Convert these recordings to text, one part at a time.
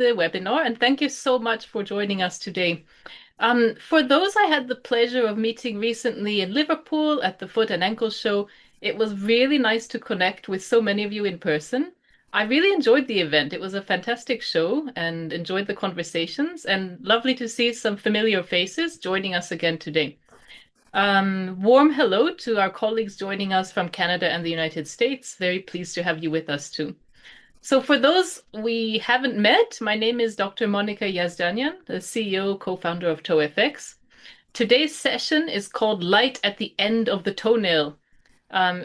the webinar, and thank you so much for joining us today. For those I had the pleasure of meeting recently in Liverpool at the Foot and Ankle Show, it was really nice to connect with so many of you in person. I really enjoyed the event. It was a fantastic show and enjoyed the conversations, and lovely to see some familiar faces joining us again today. Warm hello to our colleagues joining us from Canada and the United States. Very pleased to have you with us too. So for those we haven't met, my name is Dr. Monica Yazdanyan, the CEO, co-founder of ToeFX. Today's session is called Light at the End of the Toenail.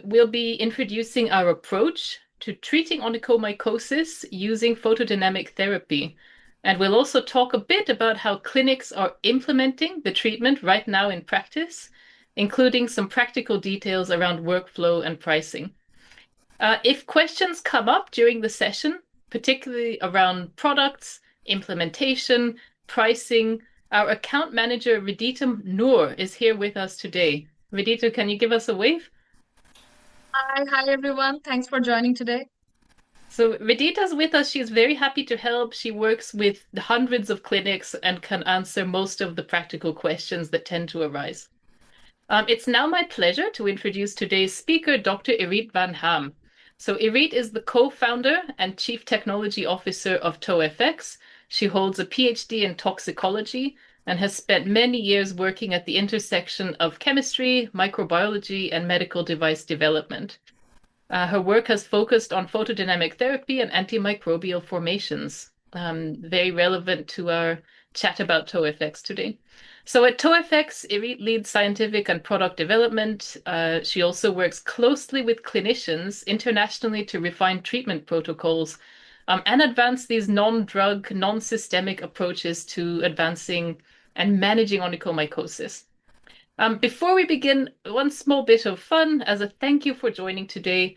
We'll be introducing our approach to treating onychomycosis using photodynamic therapy. And we'll also talk a bit about how clinics are implementing the treatment right now in practice, including some practical details around workflow and pricing. If questions come up during the session, particularly around products, implementation, pricing, our account manager, Vidita Noor, is here with us today. Vidita, can you give us a wave? Hi everyone. Thanks for joining today. So Vidita's with us. She's very happy to help. She works with hundreds of clinics and can answer most of the practical questions that tend to arise. It's now my pleasure to introduce today's speaker, Dr. Irit van Ham. So Irit is the co-founder and chief technology officer of ToeFX. She holds a PhD in toxicology and has spent many years working at the intersection of chemistry, microbiology, and medical device development. Her work has focused on photodynamic therapy and antimicrobial formations, very relevant to our chat about ToeFX today. So at ToeFX, Irit leads scientific and product development. She also works closely with clinicians internationally to refine treatment protocols and advance these non-drug, non-systemic approaches to advancing and managing onychomycosis. Before we begin, one small bit of fun as a thank you for joining today.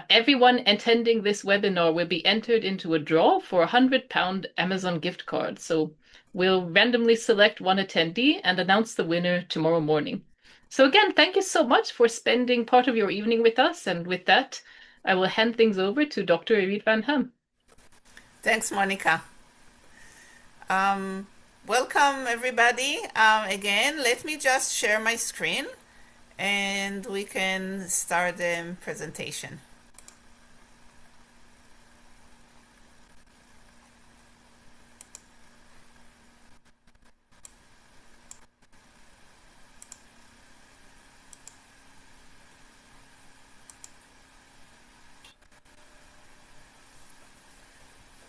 Everyone attending this webinar will be entered into a draw for a £100 Amazon gift card. So we'll randomly select one attendee and announce the winner tomorrow morning. So again, thank you so much for spending part of your evening with us. And with that, I will hand things over to Dr. Irit van Ham. Thanks, Monica. Welcome, everybody. Again, let me just share my screen and we can start the presentation.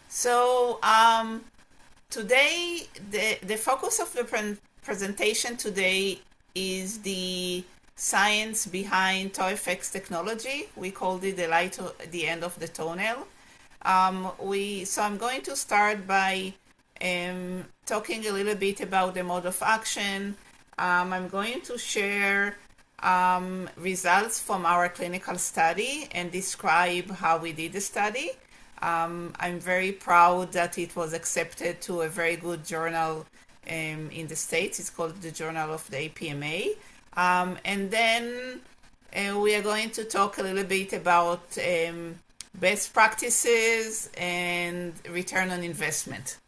So today, the focus of the presentation today is the science behind ToeFX technology. We called it the light at the end of the toenail. So I'm going to start by talking a little bit about the mode of action. I'm going to share results from our clinical study and describe how we did the study. I'm very proud that it was accepted to a very good journal in the States. It's called the Journal of the APMA. And then we are going to talk a little bit about best practices and return on investment.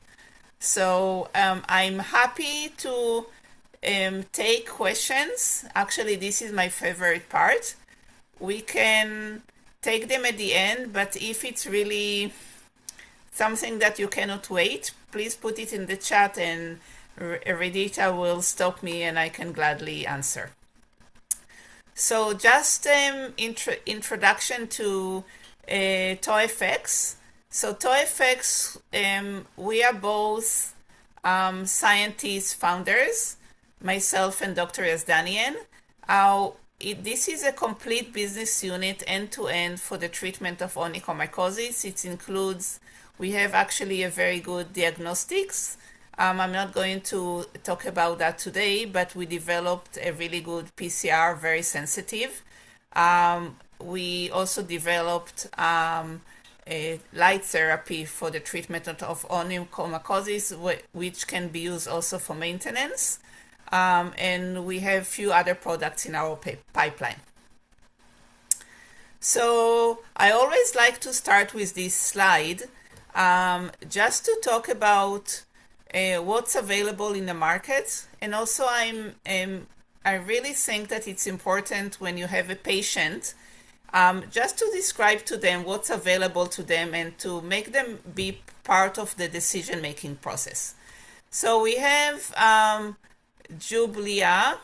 So I'm happy to take questions. Actually, this is my favorite part. We can take them at the end, but if it's really something that you cannot wait, please put it in the chat and Redita will stop me and I can gladly answer. So just introduction to ToeFX. So ToeFX, we are both scientists, founders, myself and Dr. Yazdanian. This is a complete business unit end-to-end for the treatment of onychomycosis. It includes, we have actually a very good diagnostics. I'm not going to talk about that today, but we developed a really good PCR, very sensitive. We also developed a light therapy for the treatment of onychomycosis, which can be used also for maintenance. And we have a few other products in our pipeline. So I always like to start with this slide. just to talk about what's available in the market. And also I really think that it's important when you have a patient, just to describe to them what's available to them and to make them be part of the decision-making process. So we have Jublia.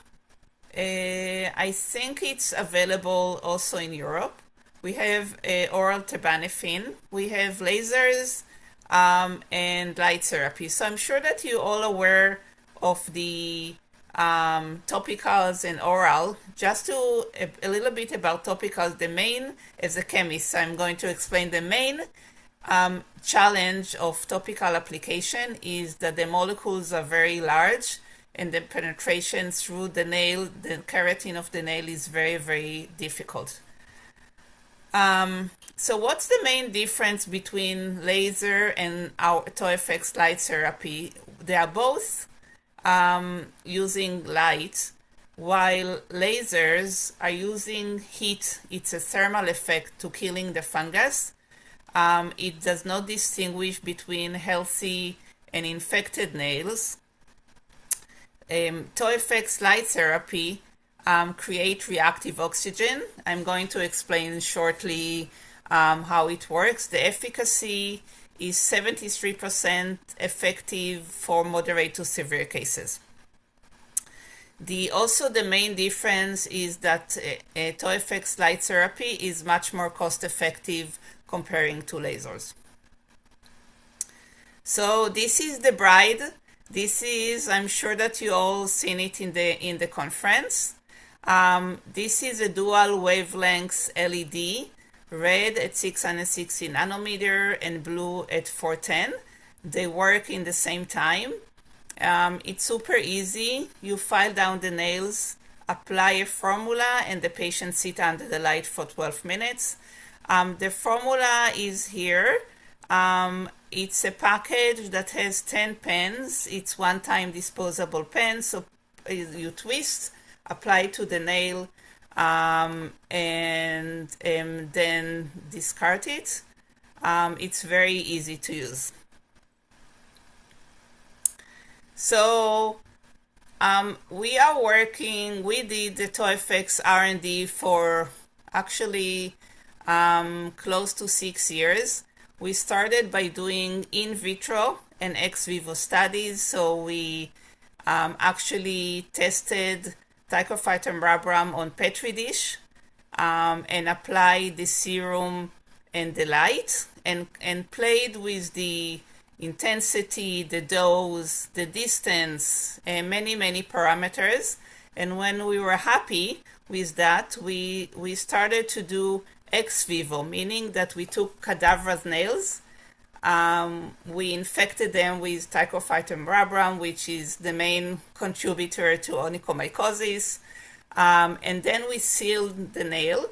I think it's available also in Europe. We have oral terbinafine. We have lasers and light therapy. So I'm sure that you're all aware of the topicals and oral. Just to a little bit about topicals, the main, as a chemist, I'm going to explain the main challenge of topical application is that the molecules are very large and the penetration through the nail, the keratin of the nail, is very, very difficult. So what's the main difference between laser and our ToeFX light therapy? They are both using light, while lasers are using heat. It's a thermal effect to killing the fungus. It does not distinguish between healthy and infected nails. ToeFX light therapy create reactive oxygen. I'm going to explain shortly how it works. The efficacy is 73% effective for moderate to severe cases. Also the main difference is that ToeFX light therapy is much more cost effective comparing to lasers. So this is the bride. This is, I'm sure that you all seen it in the conference. This is a dual wavelength LED, red at 660 nanometer and blue at 410. They work in the same time. It's super easy. You file down the nails, apply a formula, and the patient sit under the light for 12 minutes. The formula is here. It's a package that has 10 pens. It's one-time disposable pen, so you twist, apply to the nail, and then discard it. It's very easy to use. So we are working, we did the ToeFX R&D for actually close to 6 years. We started by doing in vitro and ex vivo studies. So we actually tested Trichophyton rubrum on Petri dish and applied the serum and the light and played with the intensity, the dose, the distance, and many parameters. And when we were happy with that, we started to do ex vivo, meaning that we took cadaver nails, we infected them with Trichophyton rubrum, which is the main contributor to onychomycosis, and then we sealed the nail,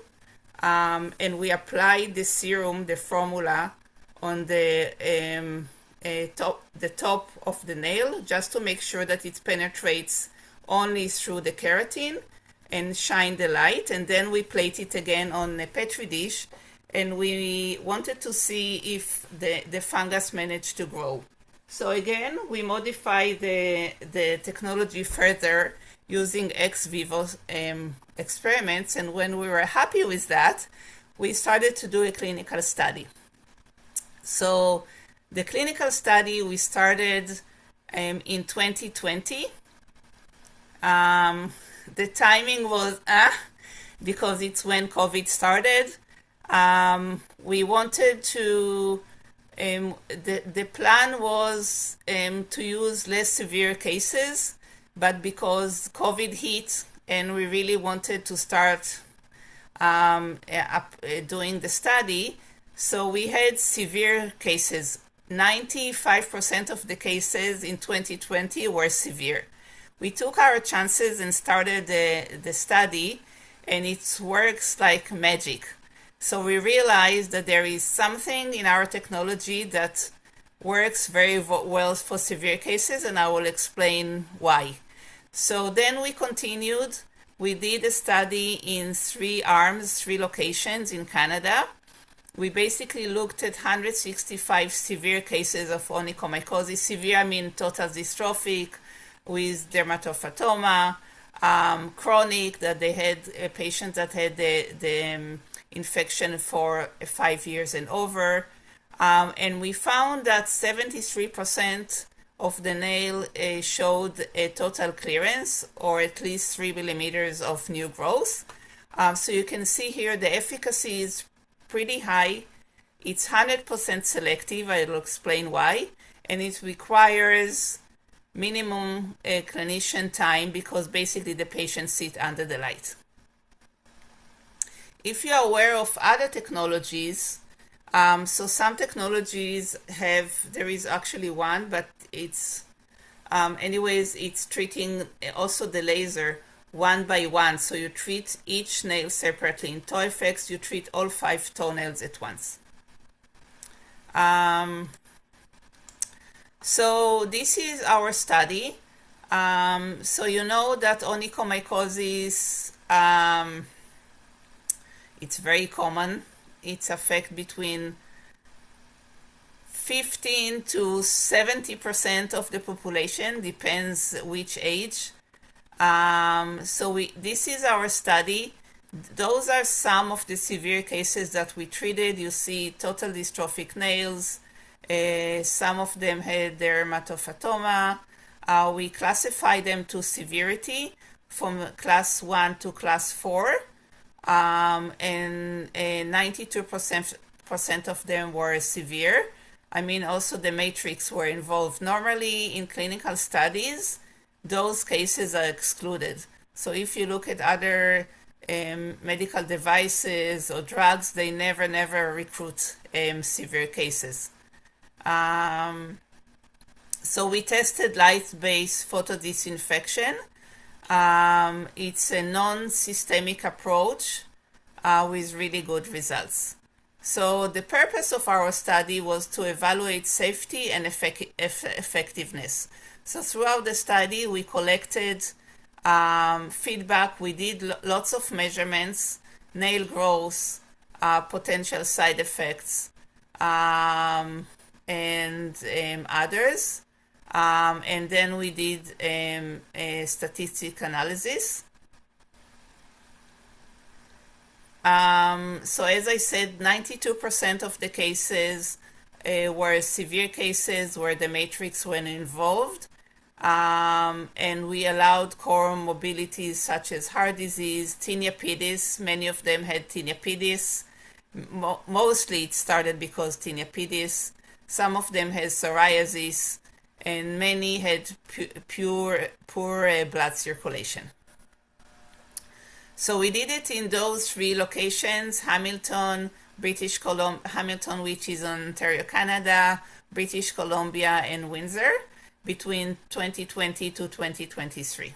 and we applied the serum, the formula, on the top of the nail, just to make sure that it penetrates only through the keratin and shine the light. And then we plate it again on a Petri dish, and we wanted to see if the fungus managed to grow. So again, we modify the technology further using ex vivo experiments, and when we were happy with that, we started to do a clinical study. So the clinical study we started in 2020. The timing was because it's when COVID started. We wanted to, the plan was to use less severe cases, but because COVID hit and we really wanted to start doing the study, so we had severe cases. 95% of the cases in 2020 were severe. We took our chances and started the study, and it works like magic. So we realized that there is something in our technology that works very well for severe cases, and I will explain why. So then we continued. We did a study in 3 arms, 3 locations in Canada. we basically looked at 165 severe cases of onychomycosis. Severe, I mean total dystrophic with dermatophtoma, chronic, that they had a patient that had the infection for 5 years and over. And we found that 73% of the nail showed a total clearance or at least 3 millimeters of new growth. So you can see here the efficacy is pretty high. It's 100% selective. I'll explain why. And it requires minimum clinician time because basically the patients sit under the light. If you are aware of other technologies, so some technologies there is actually one, but it's, anyways, it's treating also the laser one by one. So you treat each nail separately. In TOEFX, you treat all 5 toenails at once. So this is our study. So you know that onychomycosis, it's very common. It's affect between 15 to 70% of the population, depends which age. This is our study. Those are some of the severe cases that we treated. You see total dystrophic nails. Some of them had dermatophtoma. We classify them to severity from class 1 to class 4. And 92% of them were severe. I mean, also the matrix were involved. Normally in clinical studies, those cases are excluded. So if you look at other medical devices or drugs, they never recruit severe cases. So we tested light-based photodisinfection. It's a non-systemic approach with really good results. So the purpose of our study was to evaluate safety and effectiveness. So throughout the study, we collected feedback. We did lots of measurements, nail growth, potential side effects, and others. And then we did a statistic analysis. So as I said, 92% of the cases were severe cases where the matrix were involved. And we allowed comorbidities such as heart disease, tinea pedis. Many of them had tinea pedis. Mostly it started because tinea pedis. Some of them had psoriasis, and many had poor blood circulation. So we did it in those 3 locations: Hamilton, Hamilton, which is in Ontario, Canada, British Columbia, and Windsor, between 2020 to 2023.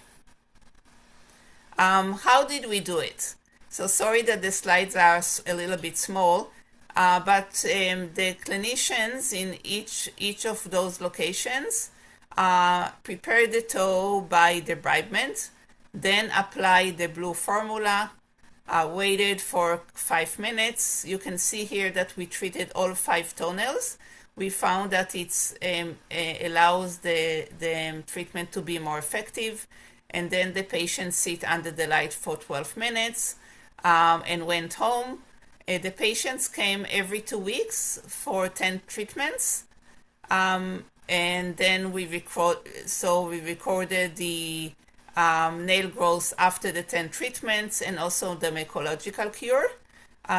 How did we do it? So sorry that the slides are a little bit small, but the clinicians in each of those locations prepared the toe by debridement, then applied the blue formula, waited for 5 minutes. You can see here that we treated all 5 toenails. We found that it allows the treatment to be more effective. And then the patient sit under the light for 12 minutes and went home. The patients came every 2 weeks for 10 treatments. And then we recorded the nail growth after the 10 treatments and also the mycological cure.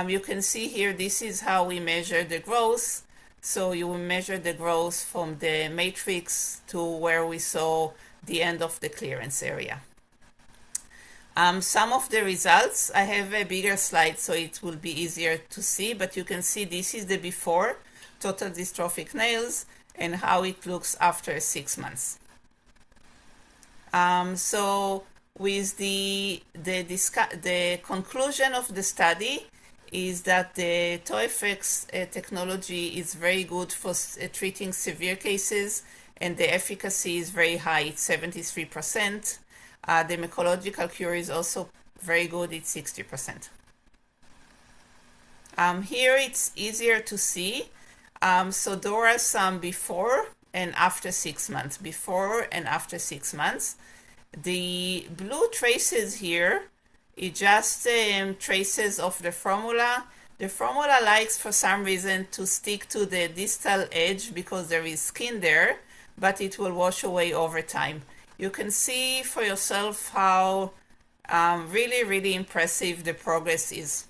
You can see here, this is how we measure the growth. So you will measure the growth from the matrix to where we saw the end of the clearance area. Some of the results, I have a bigger slide so it will be easier to see, but you can see this is the before total dystrophic nails and how it looks after 6 months. So with the conclusion of the study is that the TOEFX technology is very good for treating severe cases, and the efficacy is very high, it's 73%. The mycological cure is also very good, it's 60%. Here it's easier to see. So there are some before and after 6 months, before and after 6 months. The blue traces here is just traces of the formula. The formula likes for some reason to stick to the distal edge because there is skin there, but it will wash away over time. You can see for yourself how really, really impressive the progress is.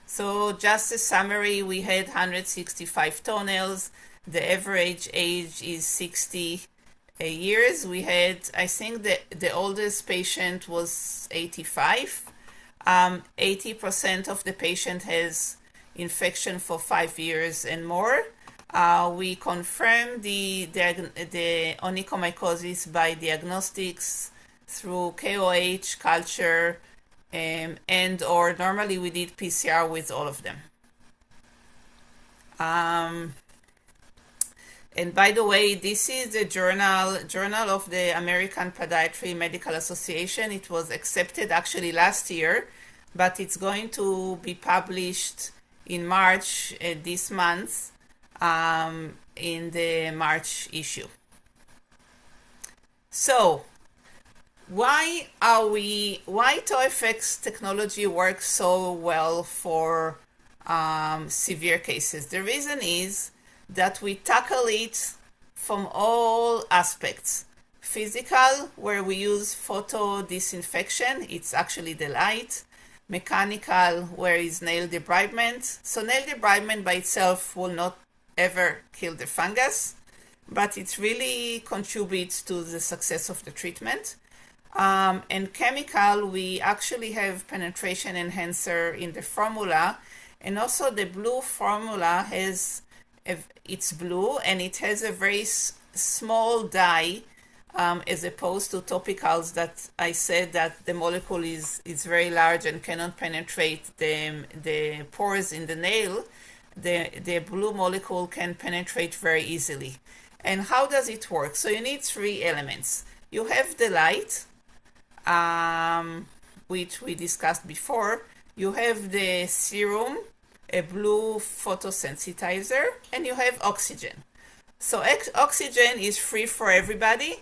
So just a summary, we had 165 toenails. The average age is 60 years. We had, I think the oldest patient was 85. 80% of the patient has infection for 5 years and more. We confirmed the onychomycosis by diagnostics through KOH, culture, and or normally we did PCR with all of them. And by the way, this is the journal of the American Podiatry Medical Association. It was accepted actually last year, but it's going to be published in March this month in the March issue. So why TOEFX technology works so well for severe cases? The reason is that we tackle it from all aspects. Physical, where we use photo disinfection, it's actually the light. Mechanical, where is nail debridement. So nail debridement by itself will not ever kill the fungus, but it really contributes to the success of the treatment. And chemical, we actually have penetration enhancer in the formula, and also the blue formula has it's blue and it has a very small dye as opposed to topicals that I said that the molecule is very large and cannot penetrate the pores in the nail. The blue molecule can penetrate very easily. And how does it work? So you need 3 elements. You have the light, which we discussed before. You have the serum, a blue photosensitizer, and you have oxygen. So oxygen is free for everybody.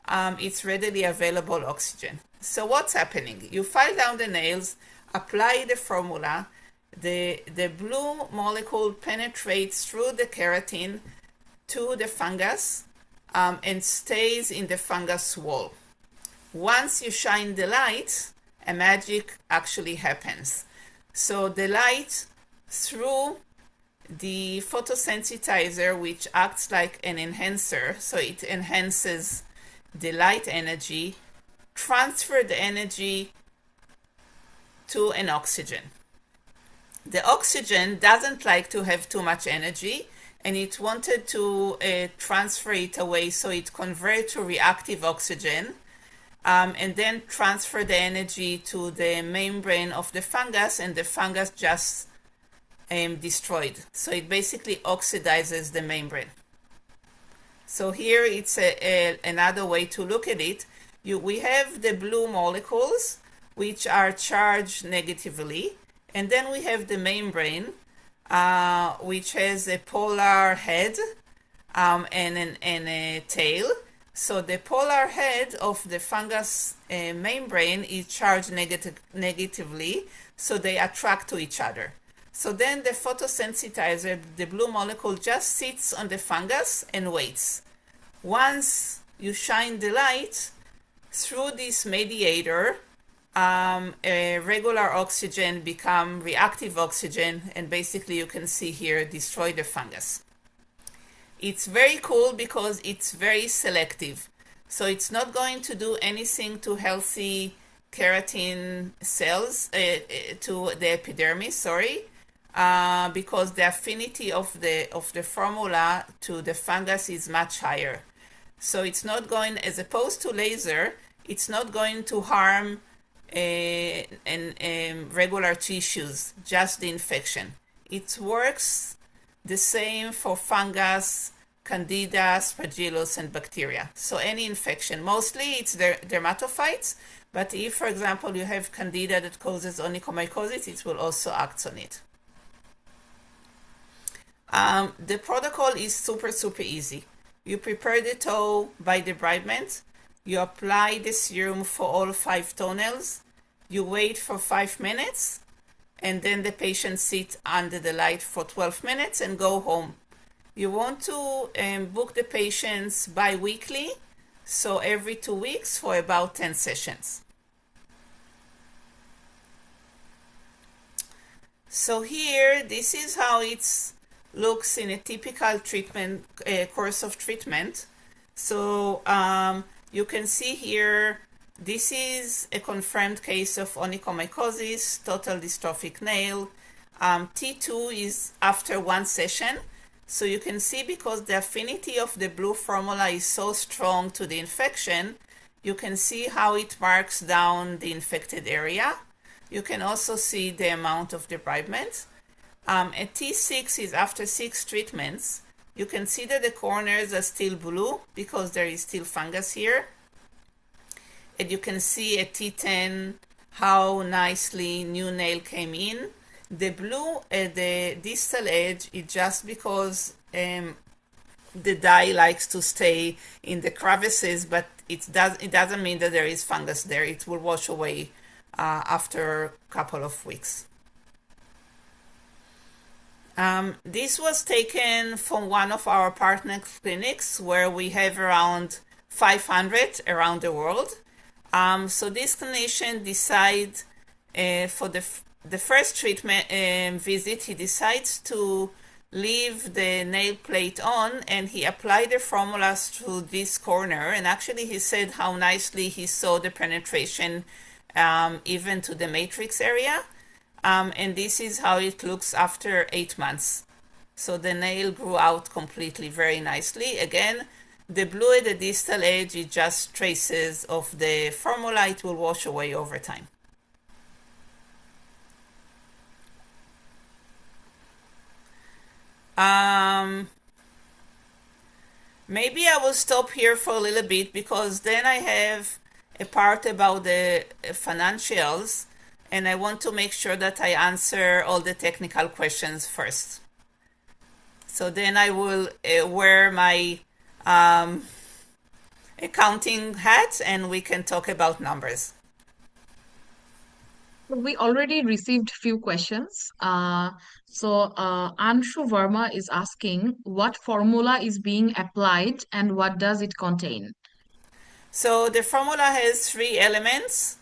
It's readily available oxygen. So what's happening? You file down the nails, apply the formula, the blue molecule penetrates through the keratin to the fungus and stays in the fungus wall. Once you shine the light, a magic actually happens. So the light through the photosensitizer, which acts like an enhancer, so it enhances the light energy, transfer the energy to an oxygen. The oxygen doesn't like to have too much energy, and it wanted to transfer it away, so it converts to reactive oxygen, and then transfer the energy to the membrane of the fungus, and the fungus just destroyed. So it basically oxidizes the membrane. So here it's another way to look at it. We have the blue molecules, which are charged negatively, and then we have the membrane, which has a polar head and a tail. So the polar head of the fungus membrane is charged negatively, so they attract to each other. So then the photosensitizer, the blue molecule, just sits on the fungus and waits. Once you shine the light through this mediator, regular oxygen become reactive oxygen, and basically you can see here destroy the fungus. It's very cool because it's very selective. So it's not going to do anything to healthy keratin cells, to the epidermis, because the affinity of the formula to the fungus is much higher. So it's not going, as opposed to laser, it's not going to harm regular tissues, just the infection. It works the same for fungus, candida, aspergillus, and bacteria. So any infection, mostly it's dermatophytes, But if, for example, you have candida that causes onychomycosis, it will also act on it. The protocol is super, super easy. You prepare the toe by debridement. You apply the serum for all 5 toenails. You wait for 5 minutes, and then the patient sits under the light for 12 minutes and go home. You want to book the patients bi-weekly, so every 2 weeks for about 10 sessions. So here, this is how it looks in a typical treatment course of treatment. So you can see here, this is a confirmed case of onychomycosis, total dystrophic nail. T2 is after 1 session. So you can see, because the affinity of the blue formula is so strong to the infection, you can see how it marks down the infected area. You can also see the amount of debridement. A T6 is after 6 treatments. You can see that the corners are still blue because there is still fungus here. And you can see at T10 how nicely new nail came in. The blue at the distal edge is just because the dye likes to stay in the crevices, but it doesn't mean that there is fungus there. It will wash away after a couple of weeks. This was taken from one of our partner clinics where we have around 500 around the world. So this clinician decides for the first treatment visit, he decides to leave the nail plate on, and he applied the formulas to this corner, and actually he said how nicely he saw the penetration even to the matrix area. And this is how it looks after 8 months. So the nail grew out completely, very nicely. Again, the blue at the distal edge is just traces of the formula. It will wash away over time. Maybe I will stop here for a little bit, because then I have a part about the financials, and I want to make sure that I answer all the technical questions first. So then I will wear my accounting hat, and we can talk about numbers. We already received few questions. Anshu Verma is asking what formula is being applied and what does it contain? So the formula has 3 elements.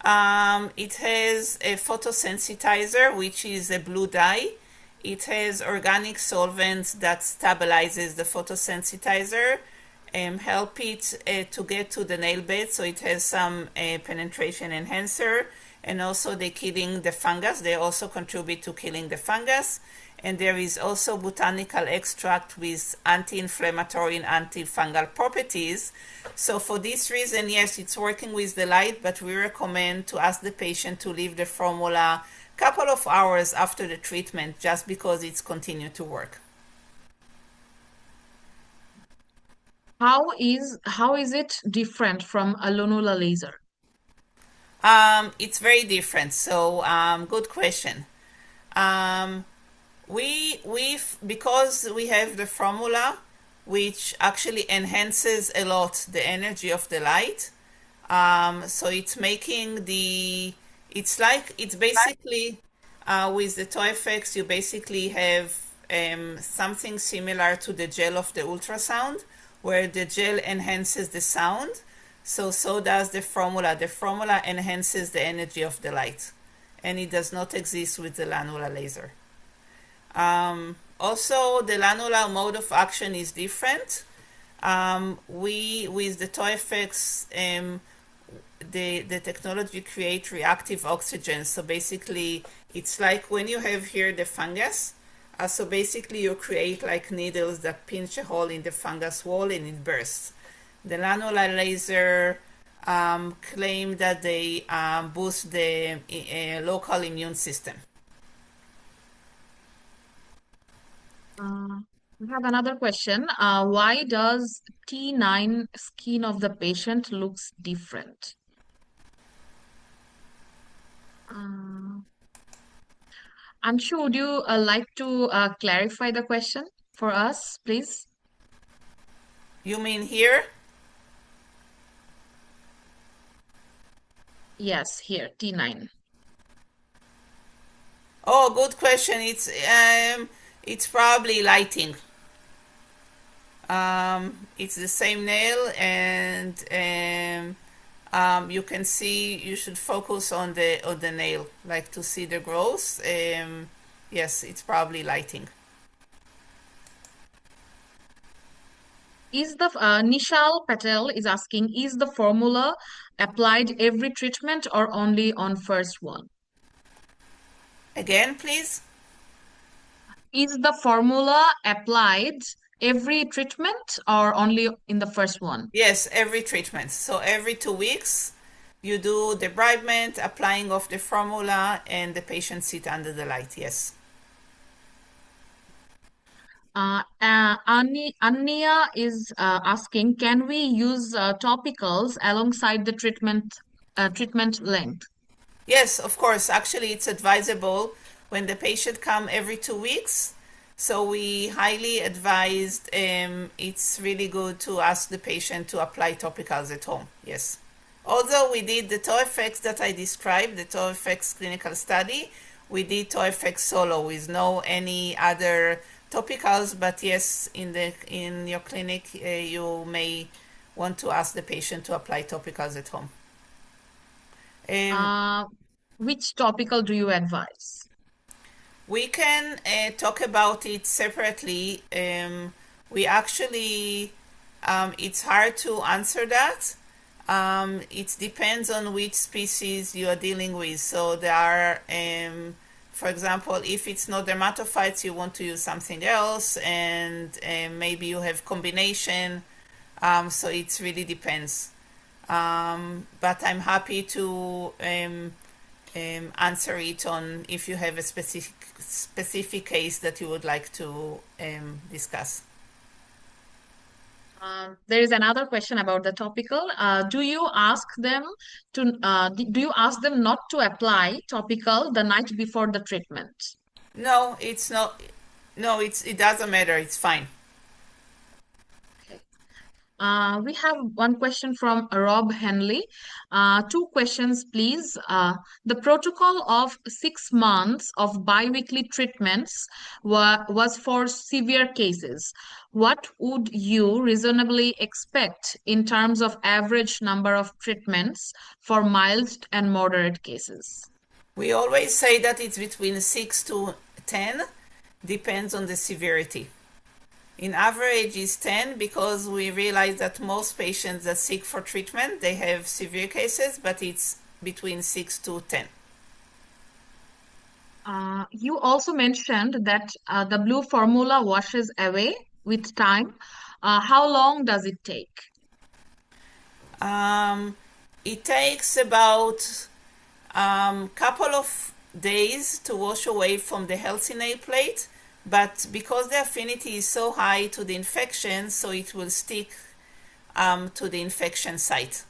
It has a photosensitizer, which is a blue dye. It has organic solvent that stabilizes the photosensitizer and help it to get to the nail bed, so it has some penetration enhancer, and also they killing the fungus. They also contribute to killing the fungus. And there is also botanical extract with anti-inflammatory and antifungal properties. So for this reason, yes, it's working with the light, but we recommend to ask the patient to leave the formula a couple of hours after the treatment, just because it's continued to work. How is it different from a Lunula laser? It's very different. So good question. Because we have the formula, which actually enhances a lot the energy of the light. So it's making it's basically with the TOEFX, you basically have something similar to the gel of the ultrasound, where the gel enhances the sound. So does the formula. The formula enhances the energy of the light, and it does not exist with the Lanula laser. Also, the Lanula mode of action is different. With the TOEFX, the technology creates reactive oxygen. So basically, it's like when you have here the fungus. So basically, you create like needles that pinch a hole in the fungus wall and it bursts. The Lanula laser claim that they boost the local immune system. We have another question. Why does T9 skin of the patient looks different? Anshu, would you like to clarify the question for us, please? You mean here? Yes, here, T9. Oh, good question. It's probably lighting. It's the same nail, and you can see. You should focus on the nail, like to see the growth. Yes, it's probably lighting. Is the Nishal Patel is asking, is the formula applied every treatment or only on first one? Again, please. Is the formula applied every treatment or only in the first one? Yes, every treatment. So every 2 weeks, you do debridement, applying of the formula, and the patient sit under the light. Yes. Ania is asking, can we use topicals alongside the treatment length? Yes, of course. Actually, it's advisable when the patient come every 2 weeks. So we highly advised. It's really good to ask the patient to apply topicals at home. Yes. Although we did the TOEFX that I described, the TOEFX clinical study, we did TOEFX solo with no any other topicals. But yes, in your clinic, you may want to ask the patient to apply topicals at home. Uh, which topical do you advise? We can talk about it separately. We actually, it's hard to answer that. It depends on which species you are dealing with. So there are, for example, if it's not dermatophytes, you want to use something else, and maybe you have combination. So it really depends. But I'm happy to answer it on if you have a specific case that you would like to discuss. There is another question about the topical. Do you ask them do you ask them not to apply topical the night before the treatment? No, it's not. No, it doesn't matter. It's fine. We have one question from Rob Henley. Two questions, please. The protocol of 6 months of biweekly treatments was for severe cases. What would you reasonably expect in terms of average number of treatments for mild and moderate cases? We always say that it's between 6 to 10, depends on the severity. In average is 10 because we realize that most patients that seek for treatment, they have severe cases, but it's between 6 to 10. You also mentioned that the blue formula washes away with time. How long does it take? It takes about couple of days to wash away from the healthy nail plate, but because the affinity is so high to the infection, so it will stick to the infection site.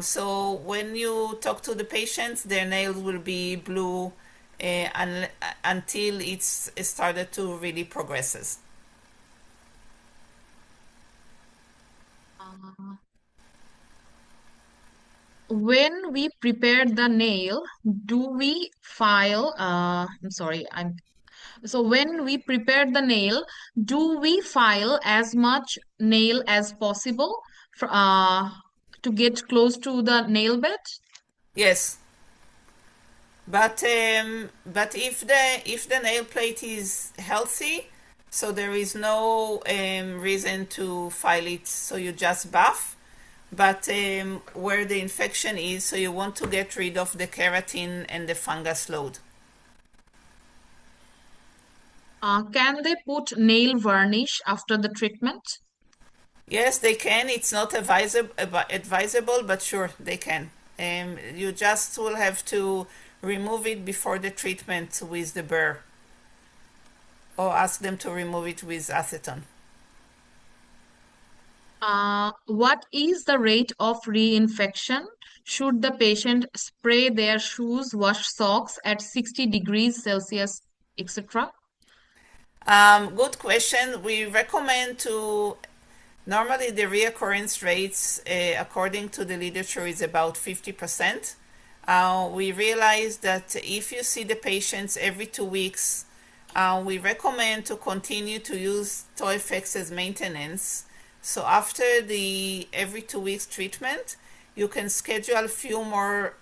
So when you talk to the patients, their nails will be blue until it started to really progresses. Uh, when we prepare the nail, do we file? I'm sorry, I'm so when we prepare the nail, do we file as much nail as possible for, to get close to the nail bed? Yes, but if the nail plate is healthy, so there is no reason to file it. So you just buff. But where the infection is, so you want to get rid of the keratin and the fungus load. Can they put nail varnish after the treatment? Yes, they can. It's not advisable, but sure, they can. You just will have to remove it before the treatment with the burr, or ask them to remove it with acetone. What is the rate of reinfection? Should the patient spray their shoes, wash socks at 60 degrees Celsius, etc.? Good question. We recommend to normally the reoccurrence rates, according to the literature, is about 50%. We realize that if you see the patients every 2 weeks, we recommend to continue to use TOEFX as maintenance. So after the every 2 weeks treatment, you can schedule a few more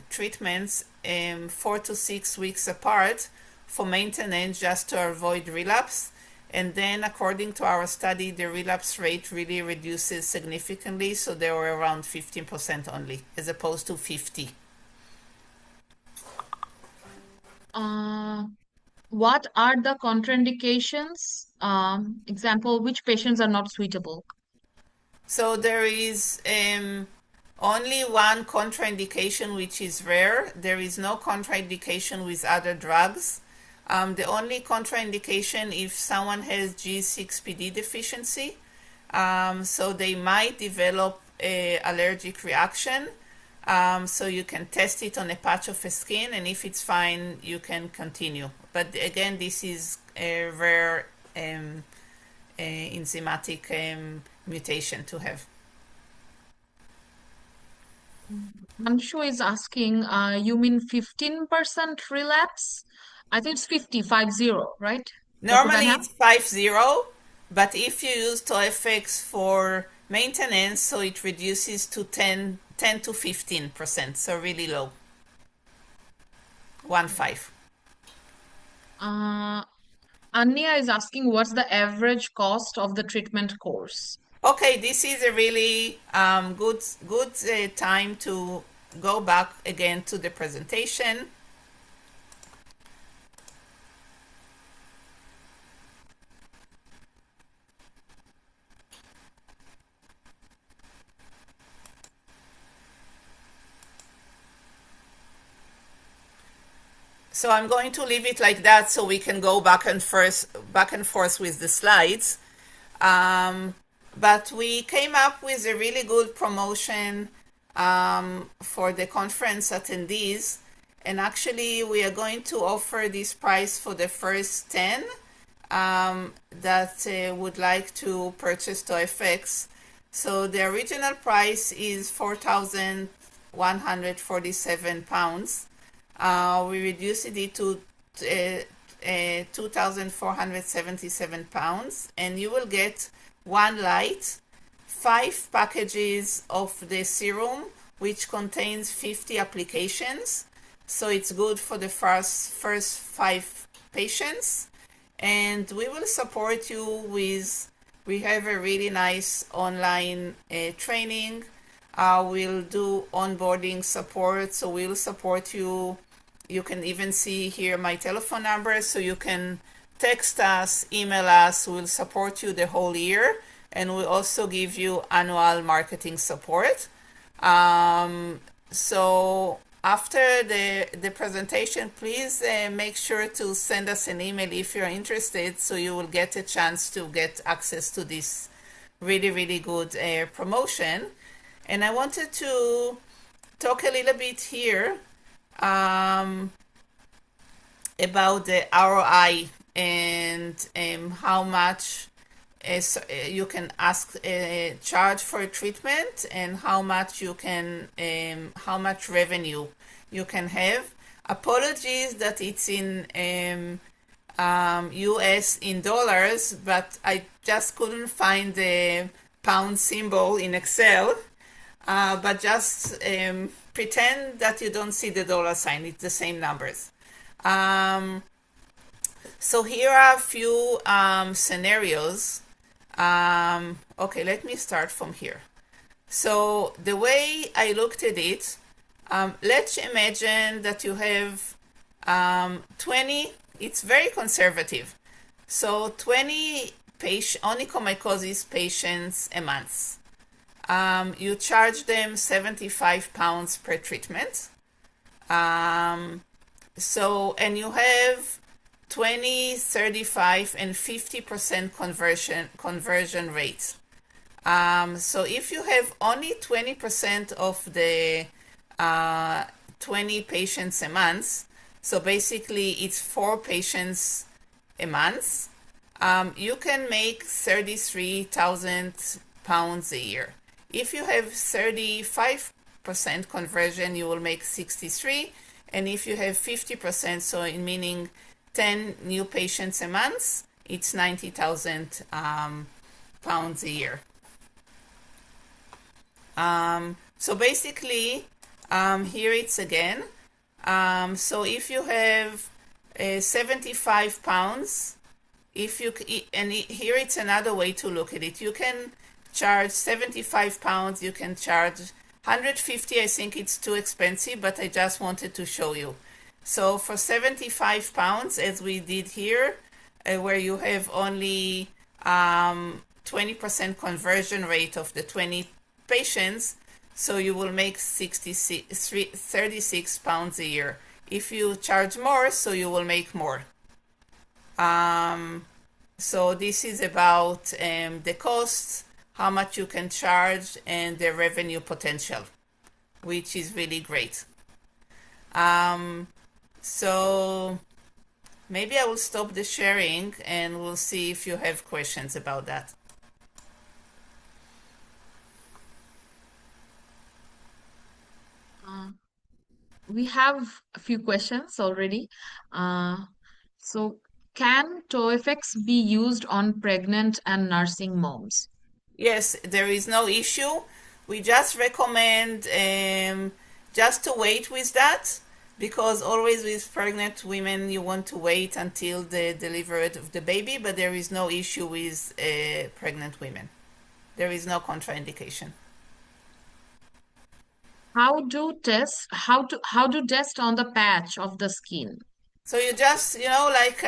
treatments 4 to 6 weeks apart for maintenance just to avoid relapse. And then according to our study, the relapse rate really reduces significantly. So they were around 15% only as opposed to 50. Uh, what are the contraindications? Example, which patients are not suitable? So there is only one contraindication, which is rare. There is no contraindication with other drugs. The only contraindication if someone has G6PD deficiency, so they might develop a allergic reaction. So you can test it on a patch of a skin, and if it's fine, you can continue. But again, this is a rare enzymatic mutation to have. Anshu is asking, you mean 15% relapse? I think it's 50, right? Dr. Normally Benham? it's 50, but if you use TOEFX for maintenance, so it reduces to 10 to 15%, so really low. 1.5. Anya is asking, what's the average cost of the treatment course? Okay, this is a really good time to go back again to the presentation. So I'm going to leave it like that so we can go back and forth with the slides. But we came up with a really good promotion for the conference attendees. And actually, we are going to offer this price for the first 10 that would like to purchase TOEFX. So the original price is £4,147. We reduced it to £2,477, and you will get one light, 5 packages of the serum, which contains 50 applications. So it's good for the first 5 patients. And we will support you with, we have a really nice online training. We'll do onboarding support, so we'll support you. You can even see here my telephone number, so you can text us, email us. We'll support you the whole year, and we'll also give you annual marketing support. So after the presentation, please make sure to send us an email if you're interested, so you will get a chance to get access to this really, really good promotion. And I wanted to talk a little bit here about the ROI and how much you can ask charge for a treatment, and how much you can how much revenue you can have. Apologies that it's in US in dollars, but I just couldn't find the pound symbol in Excel. But just pretend that you don't see the dollar sign. It's the same numbers. So here are a few scenarios. Okay, let me start from here. So the way I looked at it, let's imagine that you have 20, it's very conservative. So 20 onychomycosis patients a month. You charge them £75 per treatment. So, and you have 20, 35, and 50% conversion rates. So if you have only 20% of the uh, 20 patients a month, so basically it's 4 patients a month, you can make 33,000 pounds a year. If you have 35% conversion, you will make 63. And if you have 50%, so in meaning 10 new patients a month, it's 90,000 pounds a year. So basically, here it's again. So if you have 75 pounds, if you and here it's another way to look at it. You can charge 75 pounds. You can charge 150. I think it's too expensive, but I just wanted to show you. So for 75 pounds, as we did here, where you have only 20% conversion rate of the 20 patients, so you will make 36 pounds a year. If you charge more, so you will make more. So this is about the costs, how much you can charge, and the revenue potential, which is really great. So maybe I will stop the sharing and we'll see if you have questions about that. We have a few questions already. Uh, so, can TOEFX be used on pregnant and nursing moms? Yes, there is no issue. We just recommend just to wait with that because always with pregnant women you want to wait until the delivery of the baby, but there is no issue with pregnant women. There is no contraindication. How do test on the patch of the skin? So you just, like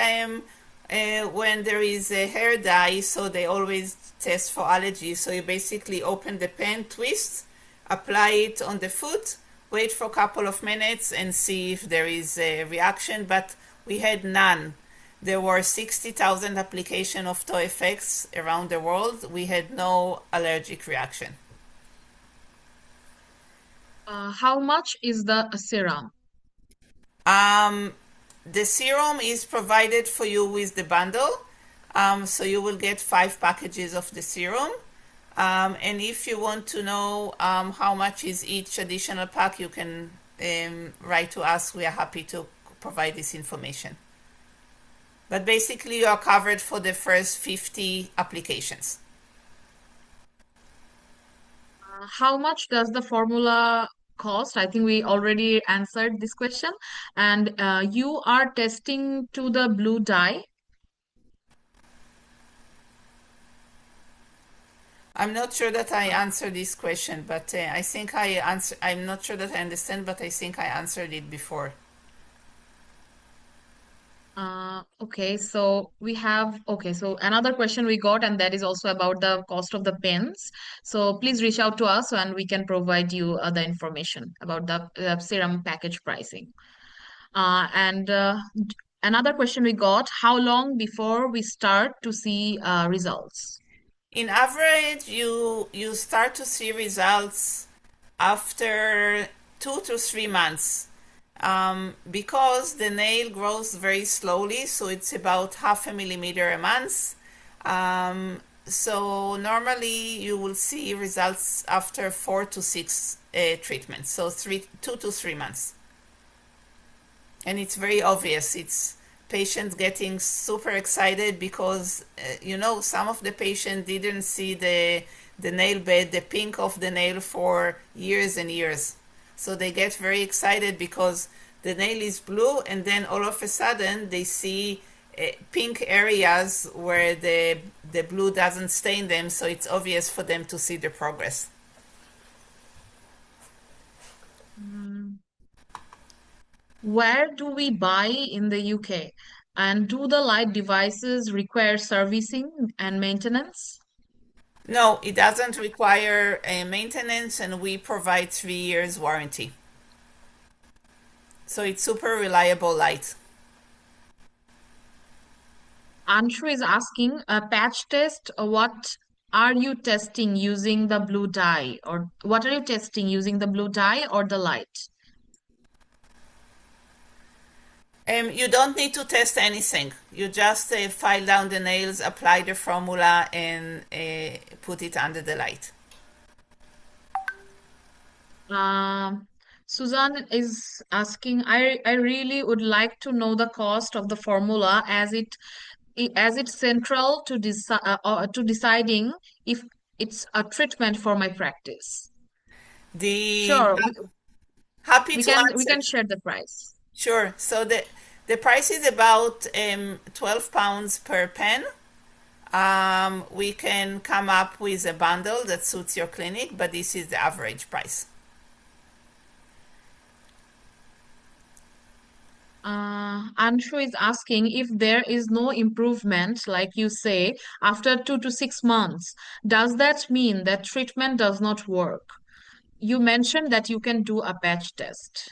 when there is a hair dye, so they always test for allergies. So you basically open the pen, twist, apply it on the foot, wait for a couple of minutes and see if there is a reaction. But we had none. There were 60,000 applications of TOEFX around the world. We had no allergic reaction. How much is the serum? Um, the serum is provided for you with the bundle. So you will get 5 packages of the serum. And if you want to know how much is each additional pack, you can write to us. We are happy to provide this information. But basically, you are covered for the first 50 applications. How much does the formula cost? I think we already answered this question. And you are testing to the blue dye. I'm not sure that I answered this question, but I think I answer. I'm not sure that I understand, but I think I answered it before. Okay, so so another question we got, and that is also about the cost of the pens. So please reach out to us and we can provide you the information about the serum package pricing. And another question we got, how long before we start to see results? In average, you start to see results after 2 to 3 months because the nail grows very slowly, so it's about half a millimeter a month. So normally you will see results after 4 to 6 treatments, so 2 to 3 months, and it's very obvious. It's patients getting super excited because some of the patients didn't see the nail bed, the pink of the nail for years and years. So they get very excited because the nail is blue, and then all of a sudden they see pink areas where the blue doesn't stain them, so it's obvious for them to see the progress. Mm. Where do we buy in the UK? And do the light devices require servicing and maintenance? No, it doesn't require maintenance, and we provide 3 years warranty. So it's super reliable light. Anshu is asking a patch test. What are you testing using the blue dye, or what are you testing using the blue dye or the light? You don't need to test anything. You just file down the nails, apply the formula, and put it under the light. Um, Suzanne is asking, I really would like to know the cost of the formula as it's central to to deciding if it's a treatment for my practice. The Sure, Happy to we answer. can share the price. Sure. So the price is about £12 per pen. We can come up with a bundle that suits your clinic, but this is the average price. Anshu is asking if there is no improvement, like you say, after 2 to 6 months, does that mean that treatment does not work? You mentioned that you can do a patch test.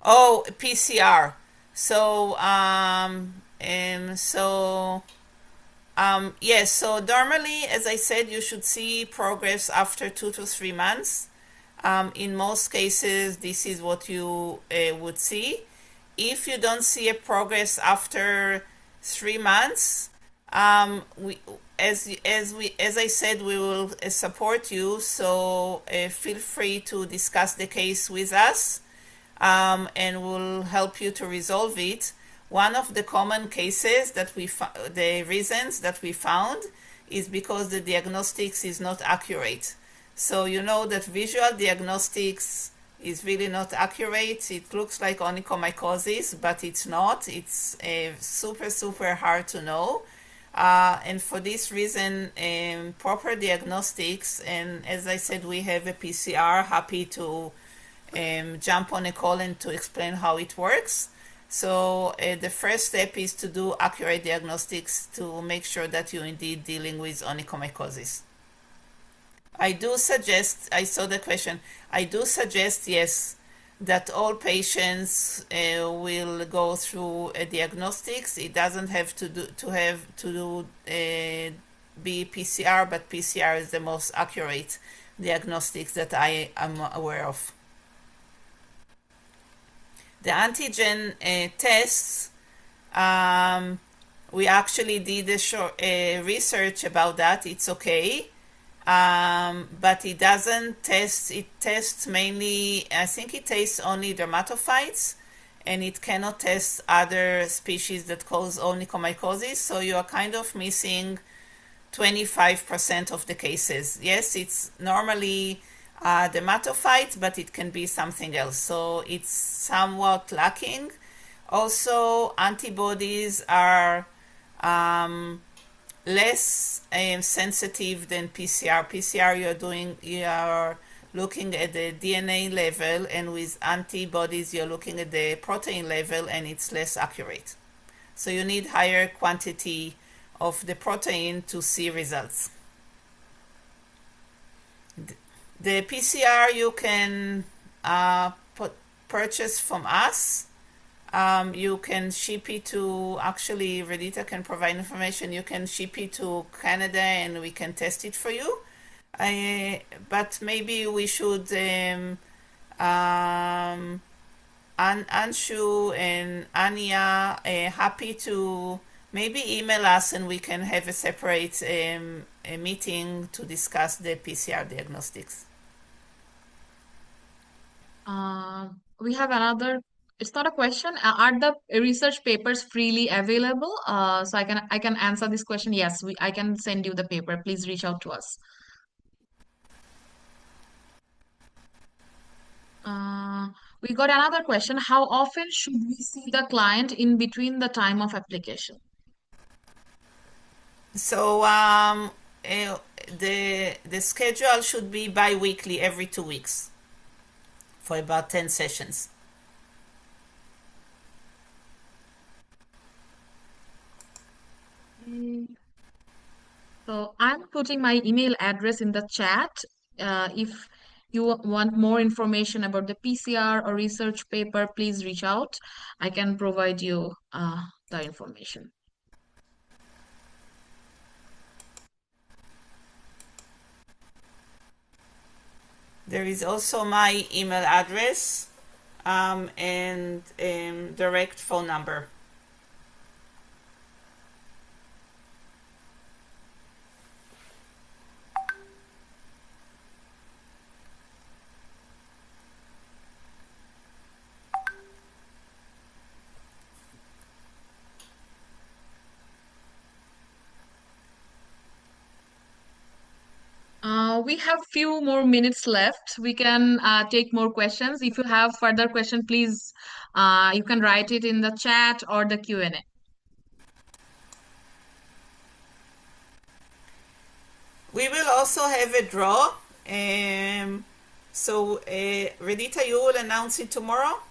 Oh, PCR. So yes. So normally, as I said, you should see progress after 2 to 3 months. In most cases, this is what you would see. If you don't see a progress after 3 months, we as I said, we will support you. So feel free to discuss the case with us, and we'll help you to resolve it. One of the common cases that the reasons that we found is because the diagnostics is not accurate. So you know that visual diagnostics is really not accurate. It looks like onychomycosis, but it's not. It's super, super hard to know. And for this reason, proper diagnostics, and as I said, we have a PCR, happy to jump on a call and to explain how it works. So the first step is to do accurate diagnostics to make sure that you're indeed dealing with onychomycosis. I do suggest, I saw the question, I do suggest, yes, that all patients will go through a diagnostics. It doesn't have to be PCR, but PCR is the most accurate diagnostics that I am aware of. The antigen tests, we actually did a short research about that. It's okay. But it doesn't test, it tests mainly, I think it tests only dermatophytes, and it cannot test other species that cause onychomycosis. So you are kind of missing 25% of the cases. Yes, it's normally dermatophytes, but it can be something else. So it's somewhat lacking. Also, antibodies are less sensitive than PCR. PCR, you are looking at the DNA level, and with antibodies, you're looking at the protein level, and it's less accurate. So you need higher quantity of the protein to see results. The PCR you can purchase from us. You can ship it to, actually, Redita can provide information. You can ship it to Canada and we can test it for you. But maybe we should, Anshu and Anya, happy to maybe email us and we can have a separate a meeting to discuss the PCR diagnostics. We have another. It's not a question. Are the research papers freely available? So I can answer this question. Yes, I can send you the paper. Please reach out to us. We got another question. How often should we see the client in between the time of application? So the schedule should be bi-weekly, every 2 weeks, for about 10 sessions. So I'm putting my email address in the chat. If you want more information about the PCR or research paper, please reach out. I can provide you the information. There is also my email address and direct phone number. We have few more minutes left. We can take more questions. If you have further question, please you can write it in the chat or the Q&A. We will also have a draw. Redita, you will announce it tomorrow?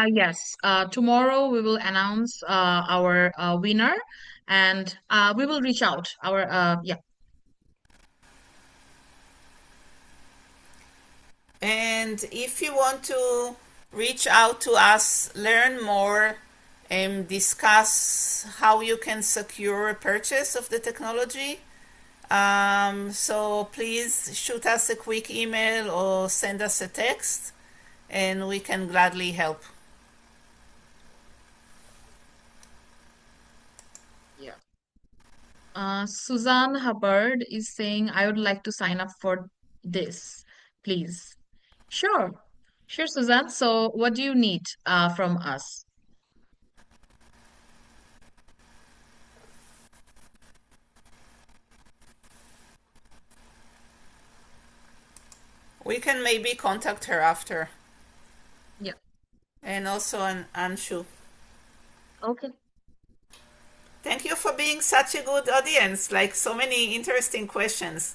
Yes, tomorrow we will announce our winner, and we will reach out our yeah. And if you want to reach out to us, learn more, and discuss how you can secure a purchase of the technology, so please shoot us a quick email or send us a text, and we can gladly help. Yeah. Suzanne Hubbard is saying, I would like to sign up for this, please. Sure, sure, Suzanne. So, what do you need from us? We can maybe contact her after. Yeah. And also an Anshu. Okay. Thank you for being such a good audience, like so many interesting questions.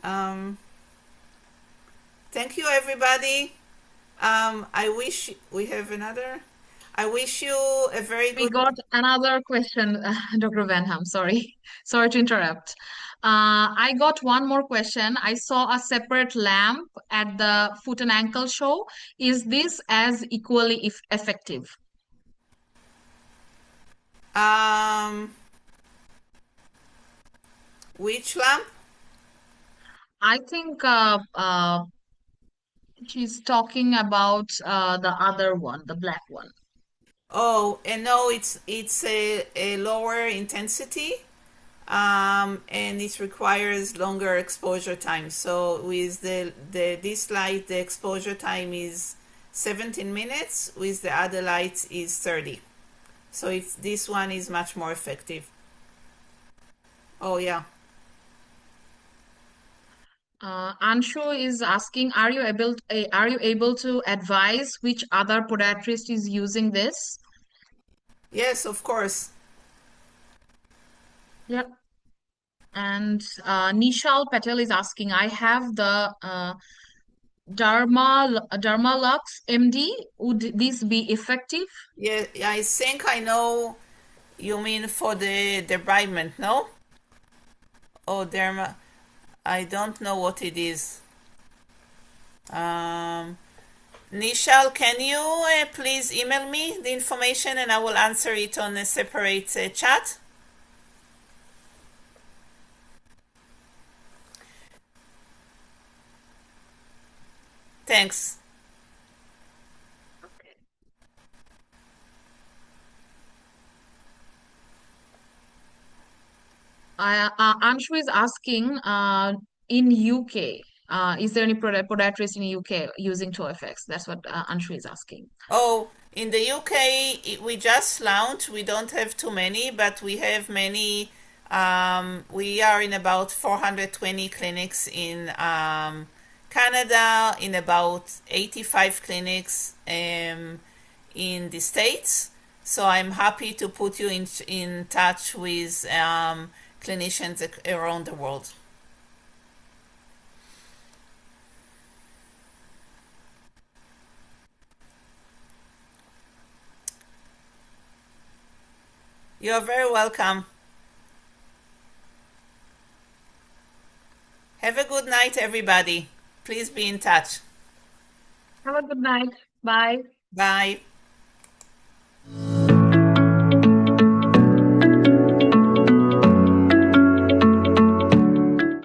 Um, Thank you, everybody. I wish we have another. I wish you a very We good. got another question, Dr. Vanham. Sorry, sorry to interrupt. I got one more question. I saw a separate lamp at the foot and ankle show. Is this as equally if effective? Um, which lamp? I think she's talking about the other one, the black one. Oh, and no, it's a lower intensity, and it requires longer exposure time. So with the this light, the exposure time is 17 minutes. With the other lights is 30. So it's this one is much more effective. Oh yeah. Anshu is asking, are you able to advise which other podiatrist is using this? Yes, of course. Yeah. And Nishal Patel is asking, I have the Dermalux MD. Would this be effective? Yeah, I think I know you mean for the debridement, no? Oh, derma. I don't know what it is. Um, Nishal, can you please email me the information and I will answer it on a separate chat? Thanks. Okay. Anshu is asking, in UK, is there any podiatrist in UK using TOEFX? That's what Anshu is asking. Oh, in the UK, we just launched. We don't have too many, but we have many. We are in about 420 clinics in Canada, in about 85 clinics in the States. So I'm happy to put you in touch with clinicians around the world. You're very welcome. Have a good night, everybody. Please be in touch. Have a good night. Bye. Bye.